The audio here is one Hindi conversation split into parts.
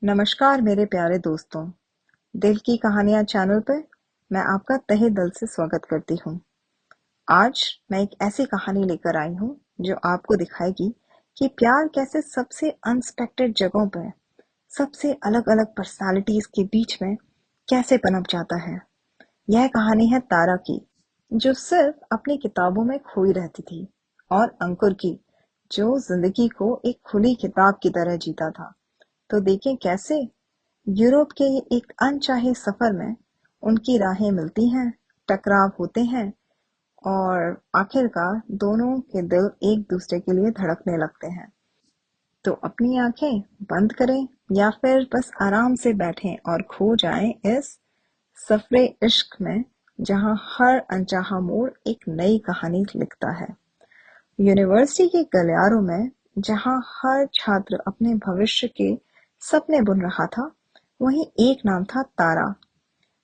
नमस्कार मेरे प्यारे दोस्तों, दिल की कहानियाँ चैनल पर मैं आपका तहे दिल से स्वागत करती हूँ। आज मैं एक ऐसी कहानी लेकर आई हूँ जो आपको दिखाएगी कि प्यार कैसे सबसे अनएक्सपेक्टेड जगहों पर, सबसे अलग-अलग पर्सनालिटीज के बीच में कैसे पनप जाता है। यह कहानी है तारा की, जो सिर्फ अपनी किताबों में खोई रहती थी, और अंकुर की, जो जिंदगी को एक खुली किताब की तरह जीता था। तो देखें कैसे यूरोप के एक अनचाहे सफर में उनकी राहें मिलती हैं, टकराव होते हैं और आखिरकार दोनों के दिल एक दूसरे के लिए धड़कने लगते हैं। तो अपनी आंखें बंद करें या फिर बस आराम से बैठें और खो जाएं इस सफरे इश्क में, जहां हर अनचाहा मोड़ एक नई कहानी लिखता है। यूनिवर्सिटी के गलियारों में, जहां हर छात्र अपने भविष्य के सपने बुन रहा था, वहीं एक नाम था तारा।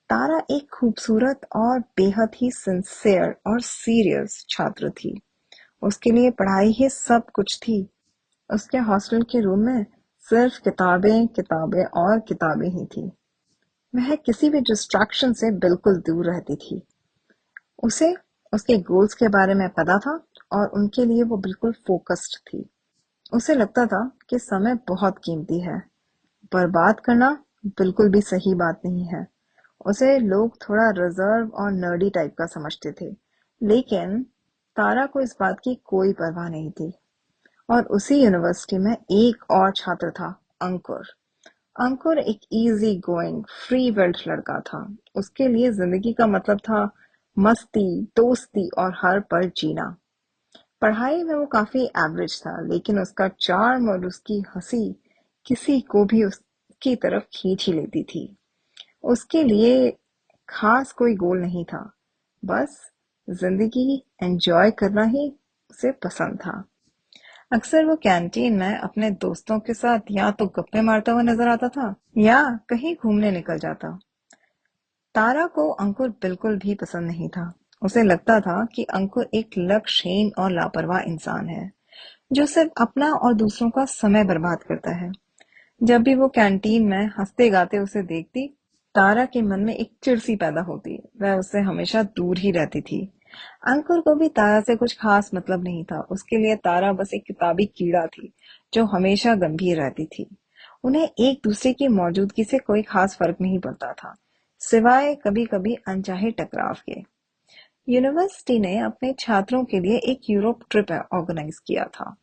तारा एक खूबसूरत और बेहद ही सिंसियर और सीरियस छात्र थी। उसके लिए पढ़ाई ही सब कुछ थी। उसके हॉस्टल के रूम में सिर्फ किताबें, किताबें और किताबें ही थी। वह किसी भी डिस्ट्रैक्शन से बिल्कुल दूर रहती थी। उसे उसके गोल्स के बारे में पता था और उनके लिए वो बिल्कुल फोकस्ड थी। उसे लगता था कि समय बहुत कीमती है। बर्बाद करना बिल्कुल भी सही बात नहीं है। उसे लोग थोड़ा रिजर्व और नर्डी टाइप का समझते थे, लेकिन तारा को इस बात की कोई परवाह नहीं थी। और उसी यूनिवर्सिटी में एक और छात्र था, अंकुर। अंकुर एक इजी गोइंग, फ्री विल्ड लड़का था। उसके लिए जिंदगी का मतलब था मस्ती, दोस्ती और हर पल जीना। पढ़ाई में वो काफी एवरेज था, लेकिन उसका चार्म और उसकी हंसी किसी को भी उसकी तरफ खींच ही लेती थी। उसके लिए खास कोई गोल नहीं था, बस जिंदगी एंजॉय करना ही उसे पसंद था। अक्सर वो कैंटीन में अपने दोस्तों के साथ या तो गप्पे मारता हुआ नजर आता था या कहीं घूमने निकल जाता। तारा को अंकुर बिल्कुल भी पसंद नहीं था। उसे लगता था कि अंकुर एक लक्ष्यहीन और लापरवाह इंसान है, जो सिर्फ अपना और दूसरों का समय बर्बाद करता है। जब भी वो कैंटीन में हंसते गाते उसे देखती, तारा के मन में एक चिढ़ सी पैदा होती। वह उससे हमेशा दूर ही रहती थी। अंकुर को भी तारा से कुछ खास मतलब नहीं था। उसके लिए तारा बस एक किताबी कीड़ा थी, जो हमेशा गंभीर रहती थी। उन्हें एक दूसरे की मौजूदगी से कोई खास फर्क नहीं पड़ता था, सिवाय कभी कभी अनचाहे टकराव के। यूनिवर्सिटी ने अपने छात्रों के लिए एक यूरोप ट्रिप ऑर्गेनाइज किया था।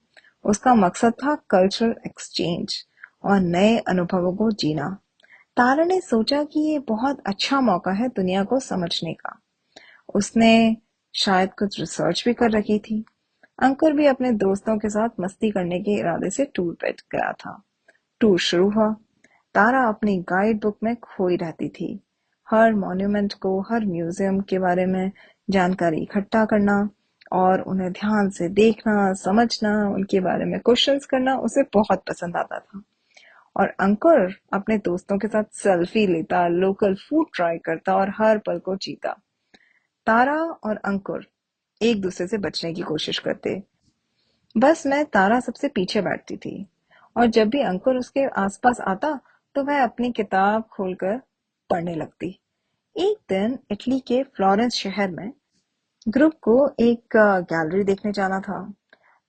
उसका मकसद था कल्चरल एक्सचेंज और नए अनुभवों को जीना। तारा ने सोचा कि ये बहुत अच्छा मौका है दुनिया को समझने का। उसने शायद कुछ रिसर्च भी कर रखी थी। अंकुर भी अपने दोस्तों के साथ मस्ती करने के इरादे से टूर पे गया था। टूर शुरू हुआ। तारा अपनी गाइड बुक में खोई रहती थी। हर मॉन्यूमेंट को, हर म्यूजियम के बारे में जानकारी इकट्ठा करना और उन्हें ध्यान से देखना, समझना, उनके बारे में क्वेश्चंस करना उसे बहुत पसंद आता था। और अंकुर अपने दोस्तों के साथ सेल्फी लेता, लोकल फूड ट्राई करता और हर पल को जीता। तारा और अंकुर एक दूसरे से बचने की कोशिश करते। बस मैं तारा सबसे पीछे बैठती थी, और जब भी अंकुर उसके आसपास आता तो वह अपनी किताब खोलकर पढ़ने लगती। एक दिन इटली के फ्लोरेंस शहर में ग्रुप को एक गैलरी देखने जाना था।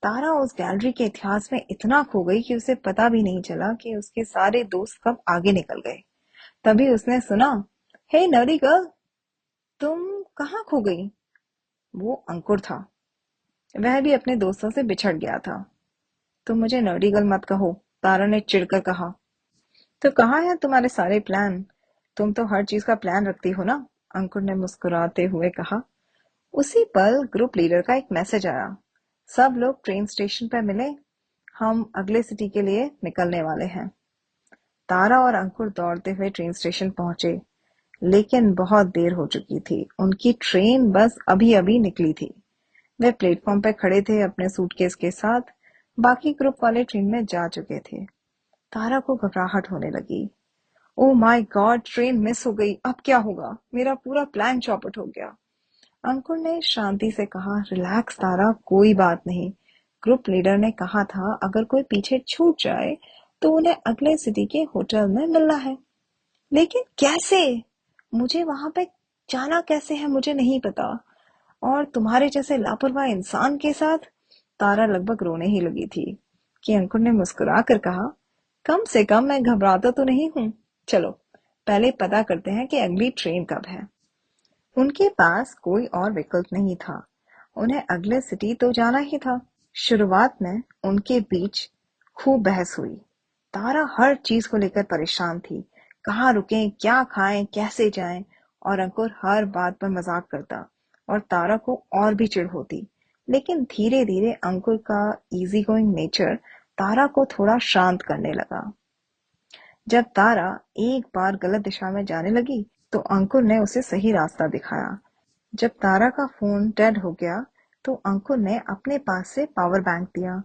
तारा उस गैलरी के इतिहास में इतना खो गई कि उसे पता भी नहीं चला कि उसके सारे दोस्त कब आगे निकल गए। तभी उसने सुना, हे नरी गर्ल, तुम कहाँ खो गई? वो अंकुर था। वह भी अपने दोस्तों से बिछड़ गया था। तुम मुझे नर्डी गर्ल मत कहो, तारा ने चिढ़कर कहा। तो कहाँ है तुम्हारे सारे प्लान? तुम तो हर चीज का प्लान रखती हो ना, अंकुर ने मुस्कुराते हुए कहा। उसी पल ग्रुप लीडर का एक मैसेज आया। सब लोग ट्रेन स्टेशन पर मिले, हम अगले सिटी के लिए निकलने वाले हैं। तारा और अंकुर दौड़ते हुए ट्रेन स्टेशन पहुंचे, लेकिन बहुत देर हो चुकी थी। उनकी ट्रेन बस अभी अभी निकली थी। वे प्लेटफॉर्म पर खड़े थे अपने सूटकेस के साथ। बाकी ग्रुप वाले ट्रेन में जा चुके थे। तारा को घबराहट होने लगी। Oh my God, train miss हो गई, अब क्या होगा? मेरा पूरा प्लान चौपट हो गया। अंकुर ने शांति से कहा, रिलैक्स तारा, कोई बात नहीं। ग्रुप लीडर ने कहा था, अगर कोई पीछे छूट जाए तो उन्हें अगले सिटी के होटल में मिलना है। लेकिन कैसे? मुझे वहां पे जाना कैसे है मुझे नहीं पता। और तुम्हारे जैसे लापरवाह इंसान के साथ। तारा लगभग रोने ही लगी थी कि अंकुर ने मुस्कुरा कर कहा, कम से कम मैं घबराता तो नहीं हूँ। चलो पहले पता करते हैं कि अगली ट्रेन कब है। उनके पास कोई और विकल्प नहीं था। उन्हें अगले सिटी तो जाना ही था। शुरुआत में उनके बीच खूब बहस हुई। तारा हर चीज को लेकर परेशान थी। कहाँ रुकें, क्या खाएं, कैसे जाएं। और अंकुर हर बात पर मजाक करता और तारा को और भी चिढ़ होती। लेकिन धीरे धीरे अंकुर का इजी गोइंग नेचर तारा को थोड़ा शांत करने लगा। जब तारा एक बार गलत दिशा में जाने लगी तो अंकुर ने उसे सही रास्ता दिखाया। जब तारा का फोन डेड हो गया तो अंकुर ने अपने पास से पावर बैंक दिया।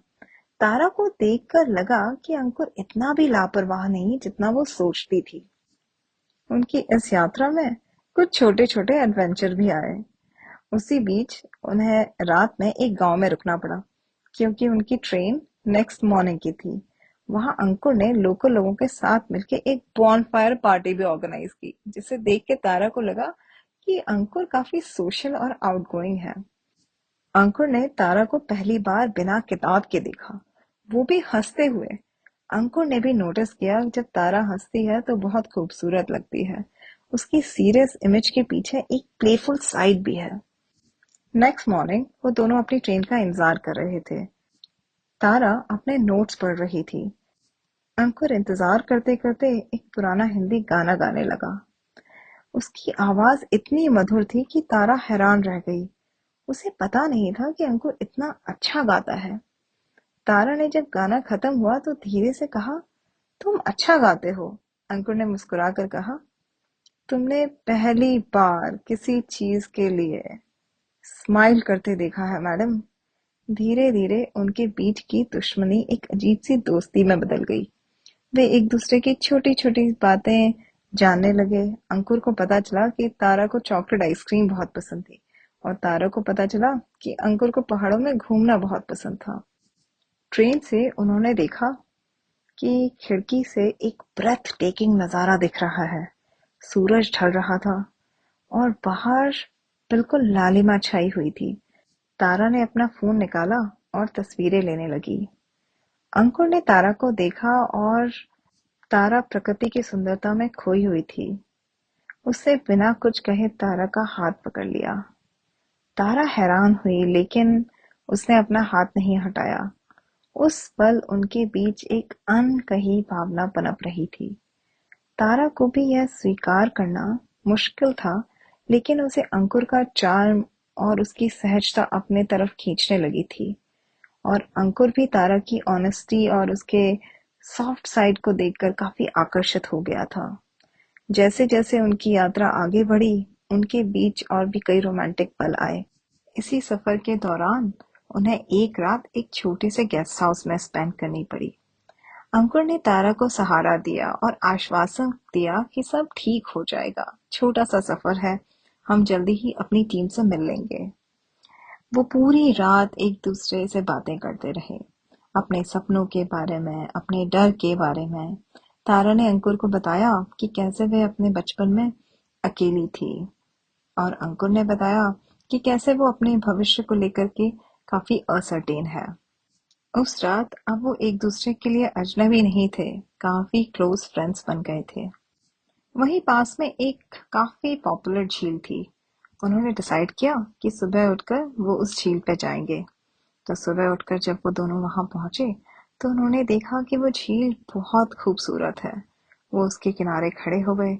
तारा को देखकर लगा कि अंकुर इतना भी लापरवाह नहीं जितना वो सोचती थी। उनकी इस यात्रा में कुछ छोटे छोटे एडवेंचर भी आए। उसी बीच उन्हें रात में एक गांव में रुकना पड़ा क्योंकि उनकी ट्रेन नेक्स्ट मॉर्निंग की थी। वहां अंकुर ने लोकल लोगों के साथ मिलकर एक बॉनफायर पार्टी भी ऑर्गेनाइज की, जिसे देख के तारा को लगा कि अंकुर काफी सोशल और आउटगोइंग है। अंकुर ने तारा को पहली बार बिना किताब के देखा, वो भी हंसते हुए। अंकुर ने भी नोटिस किया जब तारा हंसती है तो बहुत खूबसूरत लगती है। उसकी सीरियस इमेज के पीछे एक प्लेफुल साइड भी है। नेक्स्ट मॉर्निंग वो दोनों अपनी ट्रेन का इंतजार कर रहे थे। तारा अपने नोट्स पढ़ रही थी। अंकुर इंतजार करते करते एक पुराना हिंदी गाना गाने लगा। उसकी आवाज इतनी मधुर थी कि तारा हैरान रह गई। उसे पता नहीं था कि अंकुर इतना अच्छा गाता है। तारा ने जब गाना खत्म हुआ तो धीरे से कहा, तुम अच्छा गाते हो। अंकुर ने मुस्कुराकर कहा, तुमने पहली बार किसी चीज के लिए स्माइल करते देखा है मैडम। धीरे धीरे उनके बीच की दुश्मनी एक अजीब सी दोस्ती में बदल गई। वे एक दूसरे की छोटी छोटी बातें जानने लगे। अंकुर को पता चला कि तारा को चॉकलेट आइसक्रीम बहुत पसंद थी और तारा को पता चला कि अंकुर को पहाड़ों में घूमना बहुत पसंद था। ट्रेन से उन्होंने देखा कि खिड़की से एक ब्रेथ टेकिंग नजारा दिख रहा है। सूरज ढल रहा था और बाहर बिल्कुल लालिमा छाई हुई थी। तारा ने अपना फोन निकाला और तस्वीरें लेने लगी। अंकुर ने तारा को देखा और तारा प्रकृति की सुंदरता में खोई हुई थी। उससे बिना कुछ कहे तारा का हाथ पकड़ लिया। तारा हैरान हुई लेकिन उसने अपना हाथ नहीं हटाया। उस पल उनके बीच एक अनकही भावना पनप रही थी। तारा को भी यह स्वीकार करना मुश्किल था, लेकिन उसे अंकुर का चार्म और उसकी सहजता अपने तरफ खींचने लगी थी। और अंकुर भी तारा की ऑनेस्टी और उसके सॉफ्ट साइड को देखकर काफी आकर्षित हो गया था। जैसे जैसे उनकी यात्रा आगे बढ़ी, उनके बीच और भी कई रोमांटिक पल आए। इसी सफर के दौरान उन्हें एक रात एक छोटे से गेस्ट हाउस में स्पेंड करनी पड़ी। अंकुर ने तारा को सहारा दिया और आश्वासन दिया कि सब ठीक हो जाएगा, छोटा सा सफर है, हम जल्दी ही अपनी टीम से मिल लेंगे। वो पूरी रात एक दूसरे से बातें करते रहे, अपने सपनों के बारे में, अपने डर के बारे में। तारा ने अंकुर को बताया कि कैसे वे अपने बचपन में अकेली थी और अंकुर ने बताया कि कैसे वो अपने भविष्य को लेकर के काफी असर्टेन है। उस रात अब वो एक दूसरे के लिए अजनबी नहीं थे, काफी क्लोज फ्रेंड्स बन गए थे। वहीं पास में एक काफी पॉपुलर झील थी। उन्होंने डिसाइड किया कि सुबह उठकर वो उस झील पे जाएंगे। तो सुबह उठकर जब वो दोनों वहां पहुंचे तो उन्होंने देखा कि वो झील बहुत खूबसूरत है। वो उसके किनारे खड़े हो गए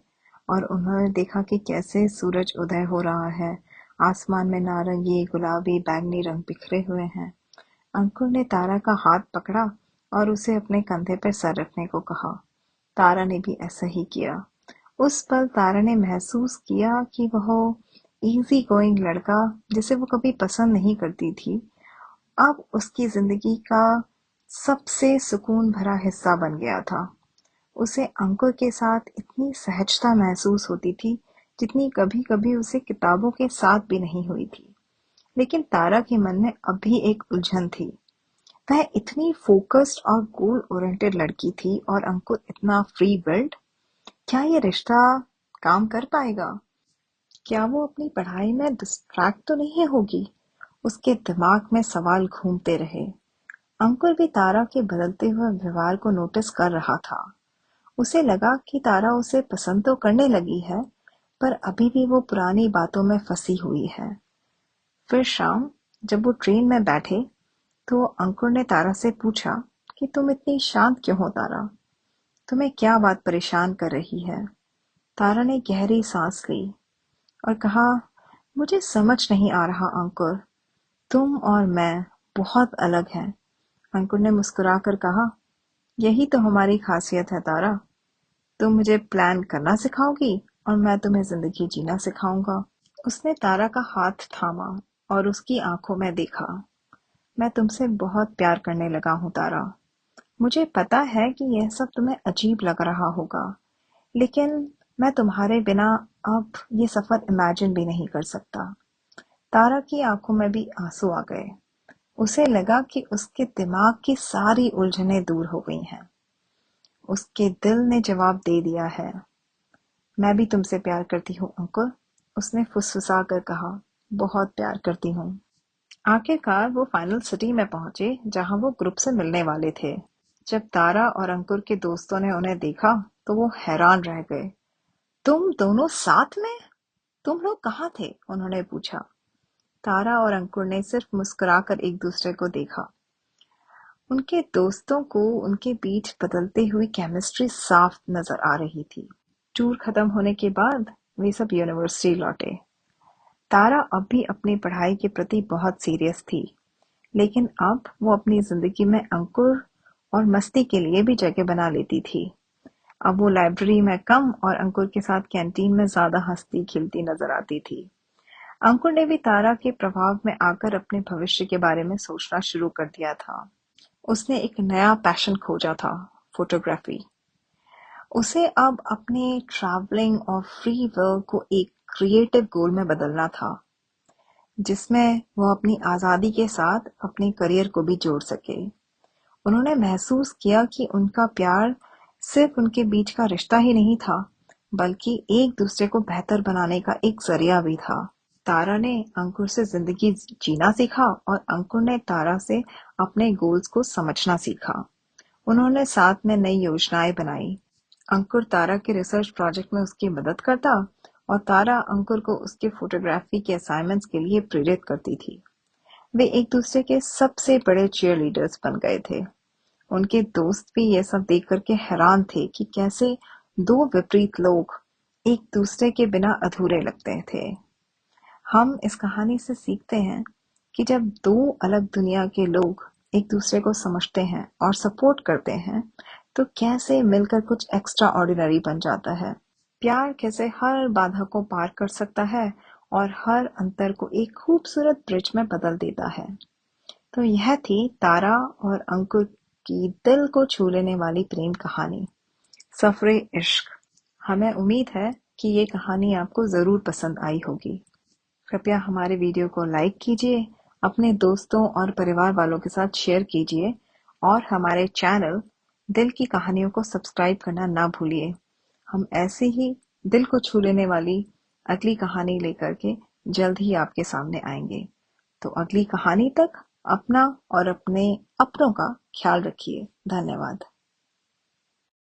और उन्होंने देखा कि कैसे सूरज उदय हो रहा है। आसमान में नारंगी, गुलाबी, बैंगनी रंग बिखरे हुए हैं। अंकुर ने तारा का हाथ पकड़ा और उसे अपने कंधे पर सर रखने को कहा। तारा ने भी ऐसा ही किया। उस पल तारा ने महसूस किया कि वह इजी गोइंग लड़का, जिसे वो कभी पसंद नहीं करती थी, अब उसकी जिंदगी का सबसे सुकून भरा हिस्सा बन गया था। उसे अंकुर के साथ इतनी सहजता महसूस होती थी जितनी कभी कभी उसे किताबों के साथ भी नहीं हुई थी। लेकिन तारा के मन में अब भी एक उलझन थी। वह इतनी फोकस्ड और गोल ओरिएंटेड लड़की थी और अंकुर इतना फ्री विल्ड। क्या ये रिश्ता काम कर पाएगा? क्या वो अपनी पढ़ाई में डिस्ट्रैक्ट तो नहीं होगी? उसके दिमाग में सवाल घूमते रहे। अंकुर भी तारा के बदलते हुए व्यवहार को नोटिस कर रहा था। उसे लगा कि तारा उसे पसंद तो करने लगी है, पर अभी भी वो पुरानी बातों में फंसी हुई है। फिर शाम, जब वो ट्रेन में बैठे, तो अंकुर ने तारा से पूछा कि तुम इतनी शांत क्यों हो तारा? तुम्हें क्या बात परेशान कर रही है? तारा ने गहरी सांस ली और कहा, मुझे समझ नहीं आ रहा अंकुर, तुम और मैं बहुत अलग हैं। अंकुर ने मुस्कुराकर कहा, यही तो हमारी खासियत है तारा। तुम मुझे प्लान करना सिखाओगी और मैं तुम्हें जिंदगी जीना सिखाऊंगा। उसने तारा का हाथ थामा और उसकी आंखों में देखा। मैं तुमसे बहुत प्यार करने लगा हूँ तारा। मुझे पता है कि यह सब तुम्हें अजीब लग रहा होगा, लेकिन मैं तुम्हारे बिना अब ये सफर इमेजिन भी नहीं कर सकता। तारा की आंखों में भी आंसू आ गए। उसे लगा कि उसके दिमाग की सारी उलझनें दूर हो गई हैं। उसके दिल ने जवाब दे दिया है। मैं भी तुमसे प्यार करती हूँ अंकुर, उसने फुसफुसा कर कहा। बहुत प्यार करती हूँ। आखिरकार वो फाइनल सिटी में पहुंचे जहां वो ग्रुप से मिलने वाले थे। जब तारा और अंकुर के दोस्तों ने उन्हें देखा तो वो हैरान रह गए। तुम दोनों साथ में? तुम लोग कहाँ थे? उन्होंने पूछा। तारा और अंकुर ने सिर्फ मुस्कुराकर एक दूसरे को देखा। उनके दोस्तों को उनके बीच बदलती हुई केमिस्ट्री साफ नजर आ रही थी। टूर खत्म होने के बाद वे सब यूनिवर्सिटी लौटे। तारा अब भी अपनी पढ़ाई के प्रति बहुत सीरियस थी, लेकिन अब वो अपनी जिंदगी में अंकुर और मस्ती के लिए भी जगह बना लेती थी। अब वो लाइब्रेरी में कम और अंकुर के साथ कैंटीन में ज्यादा हंसती खिलती नजर आती थी। अंकुर ने भी तारा के प्रभाव में आकर अपने भविष्य के बारे में सोचना शुरू कर दिया था। उसने एक नया पैशन खोजा था, फोटोग्राफी। उसे अब अपने ट्रैवलिंग और फ्री विल को एक क्रिएटिव गोल में बदलना था, जिसमें वो अपनी आजादी के साथ अपने करियर को भी जोड़ सके। उन्होंने महसूस किया कि उनका प्यार सिर्फ उनके बीच का रिश्ता ही नहीं था, बल्कि एक दूसरे को बेहतर बनाने का एक जरिया भी था। तारा ने अंकुर से जिंदगी जीना सीखा और अंकुर ने तारा से अपने गोल्स को समझना सीखा। उन्होंने साथ में नई योजनाएं बनाई। अंकुर तारा के रिसर्च प्रोजेक्ट में उसकी मदद करता और तारा अंकुर को उसके फोटोग्राफी के असाइनमेंट्स के लिए प्रेरित करती थी। वे एक दूसरे के सबसे बड़े चीयर लीडर्स बन गए थे। उनके दोस्त भी ये सब देख करके हैरान थे कि कैसे दो विपरीत लोग एक दूसरे के बिना अधूरे लगते थे। हम इस कहानी से सीखते हैं कि जब दो अलग दुनिया के लोग एक दूसरे को समझते हैं और सपोर्ट करते हैं, तो कैसे मिलकर कुछ एक्स्ट्रा ऑर्डिनरी बन जाता है। प्यार कैसे हर बाधा को पार कर सकता है और हर अंतर को एक खूबसूरत ब्रिज में बदल देता है। तो यह थी तारा और अंकुर की दिल को छू लेने वाली प्रेम कहानी, सफरे इश्क। हमें उम्मीद है कि ये कहानी आपको जरूर पसंद आई होगी। कृपया हमारे वीडियो को लाइक कीजिए, अपने दोस्तों और परिवार वालों के साथ शेयर कीजिए और हमारे चैनल दिल की कहानियों को सब्सक्राइब करना ना भूलिए। हम ऐसे ही दिल को छू लेने वाली अगली कहानी लेकर के जल्द ही आपके सामने आएंगे। तो अगली कहानी तक अपना और अपने अपनों का ख्याल रखिए। धन्यवाद।